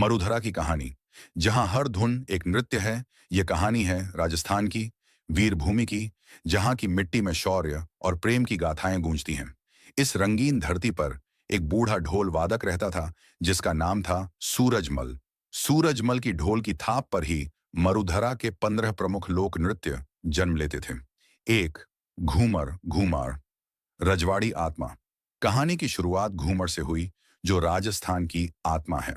मरुधरा की कहानी, जहां हर धुन एक नृत्य है। यह कहानी है राजस्थान की, वीरभूमि की, जहां की मिट्टी में शौर्य और प्रेम की गाथाएं गूंजती हैं। इस रंगीन धरती पर एक बूढ़ा ढोल वादक रहता था, जिसका नाम था सूरजमल। सूरजमल की ढोल की थाप पर ही मरुधरा के 15 प्रमुख लोक नृत्य जन्म लेते थे। एक, घूमर घूमार, रजवाड़ी आत्मा। कहानी की शुरुआत घूमर से हुई, जो राजस्थान की आत्मा है।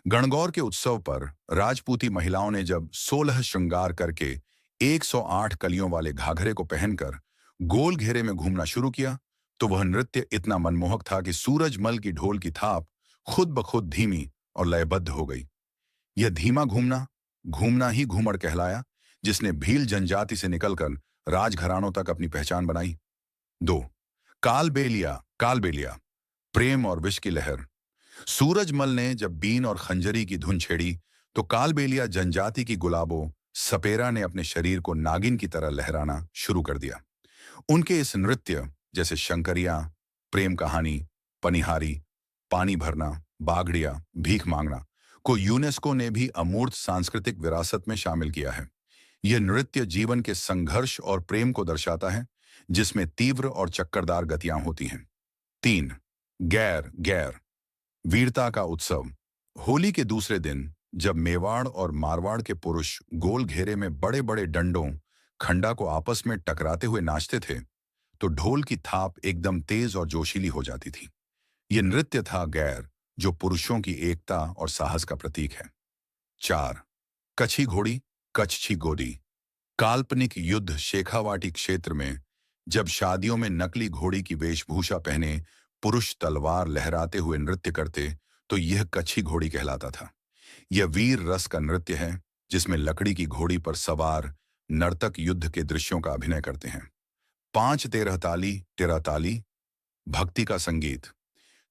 गणगौर के उत्सव पर राजपूती महिलाओं ने जब 16 श्रृंगार करके 108 कलियों वाले घाघरे को पहनकर गोल घेरे में घूमना शुरू किया, तो वह नृत्य इतना मनमोहक था कि सूरजमल की ढोल की थाप खुद ब खुद धीमी और लयबद्ध हो गई। यह धीमा घूमना घूमना ही घूमर कहलाया, जिसने भील जनजाति से निकलकर राजघरानों तक अपनी पहचान बनाई। दो, कालबेलिया कालबेलिया, प्रेम और विष की लहर। सूरजमल ने जब बीन और खंजरी की धुन छेड़ी, तो कालबेलिया जनजाति की गुलाबों सपेरा ने अपने शरीर को नागिन की तरह लहराना शुरू कर दिया। उनके इस नृत्य, जैसे शंकरिया, प्रेम कहानी, पनिहारी, पानी भरना, बागड़िया, भीख मांगना, को यूनेस्को ने भी अमूर्त सांस्कृतिक विरासत में शामिल किया है। यह नृत्य जीवन के संघर्ष और प्रेम को दर्शाता है, जिसमें तीव्र और चक्करदार गतियां होती हैं। तीन, गैर गैर, वीरता का उत्सव। होली के दूसरे दिन जब मेवाड़ और मारवाड़ के पुरुष गोल घेरे में बड़े बड़े डंडों खंडा को आपस में टकराते हुए नाचते थे, तो ढोल की थाप एकदम तेज और जोशीली हो जाती थी। यह नृत्य था गैर, जो पुरुषों की एकता और साहस का प्रतीक है। चार, कच्छी घोड़ी कच्छी गोदी, काल्पनिक युद्ध। शेखावाटी क्षेत्र में जब शादियों में नकली घोड़ी की वेशभूषा पहने पुरुष तलवार लहराते हुए नृत्य करते, तो यह कच्छी घोड़ी कहलाता था। यह वीर रस का नृत्य है, जिसमें लकड़ी की घोड़ी पर सवार नर्तक युद्ध के दृश्यों का अभिनय करते हैं। पांच, तेरह ताली, भक्ति का संगीत।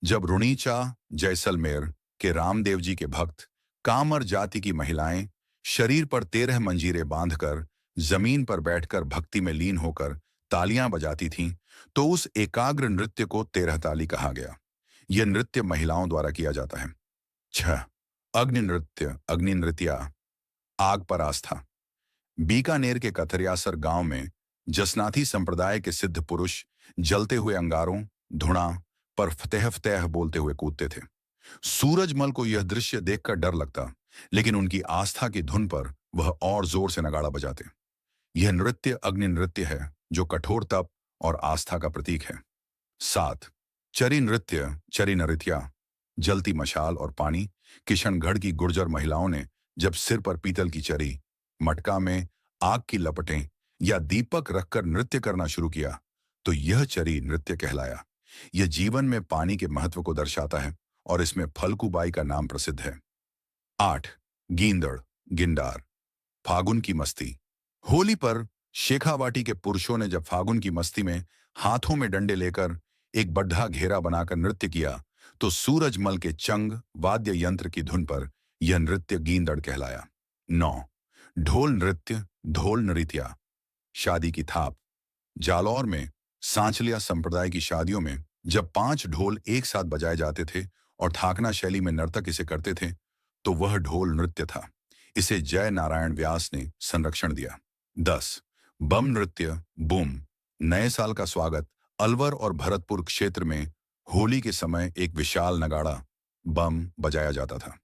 जब रुणीचा जैसलमेर के रामदेव जी के भक्त कामर जाति की महिलाएं शरीर पर 13 मंजीरे बांधकर जमीन पर बैठकर भक्ति में लीन होकर तालियां बजाती थीं, तो उस एकाग्र नृत्य को 13 ताली कहा गया। यह नृत्य महिलाओं द्वारा किया जाता है। 6, अग्नि नृत्या, आग पर आस्था। बीकानेर के कथरियासर गांव में जसनाथी संप्रदाय के सिद्ध पुरुष जलते हुए अंगारों, धुआं पर फतेह फतेह बोलते हुए कूदते थे। सूरजमल को यह दृश्य देखकर डर लगता, लेकिन उनकी आस्था की धुन पर वह और जोर से नगाड़ा बजाते। यह नृत्य अग्नि नृत्य है, जो कठोर तप और आस्था का प्रतीक है। 7, चरी नृत्य चरी नृत्या, जलती मशाल और पानी। किशनगढ़ की गुर्जर महिलाओं ने जब सिर पर पीतल की चरी, मटका में आग की लपटें या दीपक रखकर नृत्य करना शुरू किया, तो यह चरी नृत्य कहलाया। यह जीवन में पानी के महत्व को दर्शाता है और इसमें फल्गुबाई का नाम प्रसिद्ध है। 8, गींदड़ गिंडार, फागुन की मस्ती। होली पर शेखावाटी के पुरुषों ने जब फागुन की मस्ती में हाथों में डंडे लेकर एक बड्ढा घेरा बनाकर नृत्य किया, तो सूरजमल के चंग वाद्य यंत्र की धुन पर यह नृत्य गींदड़ कहलाया। 9, ढोल नृत्या, शादी की थाप। जालौर में सांचलिया संप्रदाय की शादियों में जब 5 ढोल एक साथ बजाए जाते थे और थाकना शैली में नर्तक इसे करते थे, तो वह ढोल नृत्य था। इसे जय नारायण व्यास ने संरक्षण दिया। 10, बम नृत्य बूम, नए साल का स्वागत। अलवर और भरतपुर क्षेत्र में होली के समय एक विशाल नगाड़ा बम बजाया जाता था।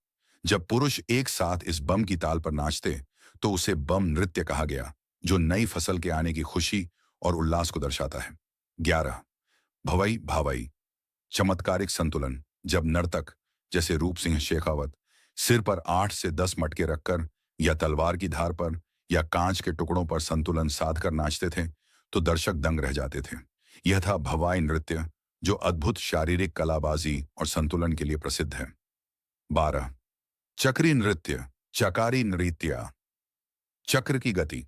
जब पुरुष एक साथ इस बम की ताल पर नाचते, तो उसे बम नृत्य कहा गया, जो नई फसल के आने की खुशी और उल्लास को दर्शाता है। 11, भवई भावई, चमत्कारिक संतुलन। जब नर्तक जैसे रूप सिंह शेखावत सिर पर 8 से 10 मटके रखकर या तलवार की धार पर या कांच के टुकड़ों पर संतुलन साधकर नाचते थे, तो दर्शक दंग रह जाते थे। यह था भवाई नृत्य, जो अद्भुत शारीरिक कलाबाजी और संतुलन के लिए प्रसिद्ध है। 12, चक्री नृत्य चकारी नृत्या, चक्र की गति।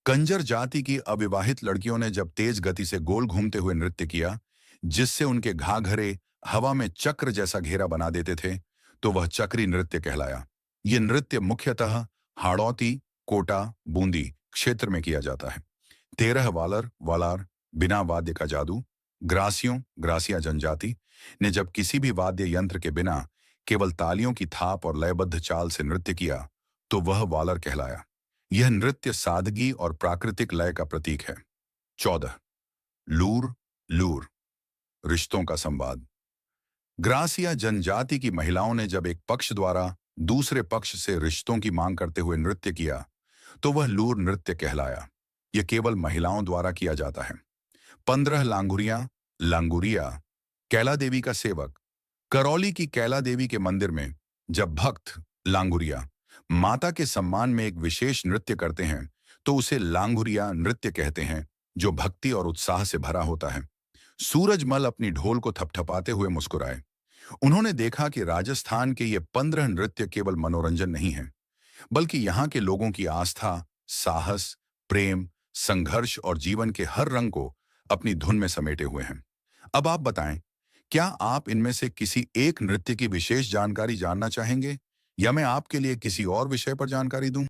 कंजर जाति की अविवाहित लड़कियों ने जब तेज गति से गोल घूमते हुए नृत्य किया, जिससे उनके घाघरे हवा में चक्र जैसा घेरा बना देते थे, तो वह चक्री नृत्य कहलाया। यह नृत्य मुख्यतः हाड़ौती, कोटा, बूंदी क्षेत्र में किया जाता है। 13 वालार, बिना वाद्य का जादू। ग्रासिया जनजाति ने जब किसी भी वाद्य यंत्र के बिना केवल तालियों की थाप और लयबद्ध चाल से नृत्य किया तो वह वालर कहलाया। यह नृत्य सादगी और प्राकृतिक लय का प्रतीक है। 14। लूर लूर रिश्तों का संवाद। ग्रासिया जनजाति की महिलाओं ने जब एक पक्ष द्वारा दूसरे पक्ष से रिश्तों की मांग करते हुए नृत्य किया तो वह लूर नृत्य कहलाया। यह केवल महिलाओं द्वारा किया जाता है। 15 लांगुरिया लांगुरिया कैला देवी का सेवक। करौली की कैला देवी के मंदिर में जब भक्त लांगुरिया माता के सम्मान में एक विशेष नृत्य करते हैं तो उसे लांगुरिया नृत्य कहते हैं, जो भक्ति और उत्साह से भरा होता है। सूरजमल अपनी ढोल को थपथपाते हुए मुस्कुराए। उन्होंने देखा कि राजस्थान के ये 15 नृत्य केवल मनोरंजन नहीं है, बल्कि यहाँ के लोगों की आस्था, साहस, प्रेम, संघर्ष और जीवन के हर रंग को अपनी धुन में समेटे हुए हैं। अब आप बताएं, क्या आप इनमें से किसी एक नृत्य की विशेष जानकारी जानना चाहेंगे या मैं आपके लिए किसी और विषय पर जानकारी दूं?